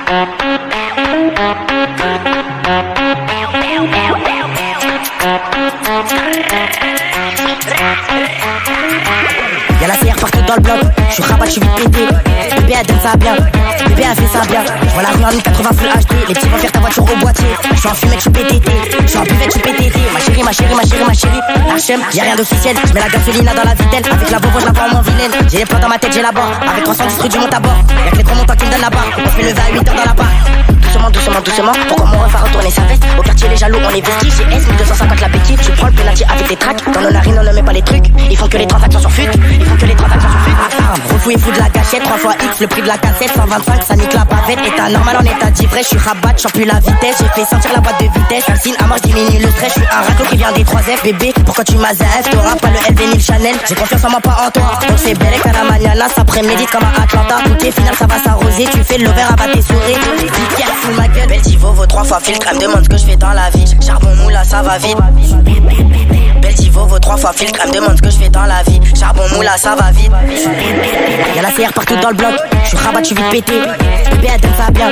Y'a la CR partout dans le bloc, j'suis rabat, j'suis vite pété. Bébé elle donne ça bien, bébé elle fait ça bien. J'vois la rue en 1080 full HD, les petits vont faire ta voiture au boîtier. J'suis en fumette, j'suis PTT, j'suis en buvette, j'suis PTT. Ma chérie, ma chérie, ma chérie, ma chérie. Archem, y'a rien d'officiel, j'mets la gasolina dans la vitelle. Avec la Volvo, j'la vois en moins vilaine. J'ai les plans dans ma tête, j'ai la barre. Avec 310 trucs du monte à bord. Y'a que les gros montants qui me donnent la barre. On fait le 20 à 8h dans la barre. Doucement, doucement, doucement. Pourquoi mon ref a retourné sa veste? Au quartier, les jaloux, on est vestis. J'ai S 1250 la béquille. Je prends le penalty avec des tracks. Dans nos narines, on ne met pas les trucs. Ils font que les transactions sur fut. Ils font que les transactions sur fut. Refou, il fout de la gâchette. 3 fois X, le prix de la cassette. 125, ça nique la bavette. État normal en état d'ivresse. Je suis rabat, j'en plus la vitesse. J'ai fait sentir la boîte de vitesse. Calcine à mort, diminue le stress. Je suis un raclo qui vient des 3F. Bébé, pourquoi tu m'as ZF? T'auras pas le LV ni le Chanel. J'ai confiance en moi, pas en toi. Donc c'est belle et la mañana. Ça prémédite comme à Atlanta. Ok, final, ça va s'arroser. Tu fais le verre, abat tes souris. Piquer sous ma gueule. Beltivo vaut 3 fois filtre. Elle me demande ce que je fais dans la vie. Charbon moula, ça va vite. Beltivo vaut 3 fois filtre. Elle me demande ce que je fais dans la vie. Charbon moula, ça va vite. Y'a la CR partout dans le bloc. J'suis rabat, j'suis vite pété. Bébé elle donne ça bien,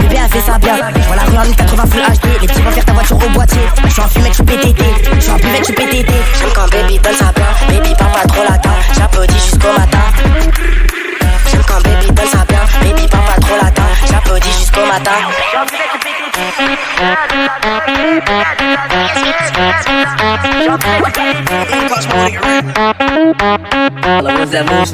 bébé elle fait ça bien. J'vois la rue en 1080 full HD. Les petits vont faire ta voiture au boîtier. J'suis en fumette, j'suis PTT. J'suis en buvette, j'suis PTT. J'aime quand baby donne ça bien. Baby parle pas trop latin. J'applaudis jusqu'au matin. J'aime quand baby donne ça bien. Baby parle pas trop latin. J'applaudis jusqu'au matin. Love was that moose,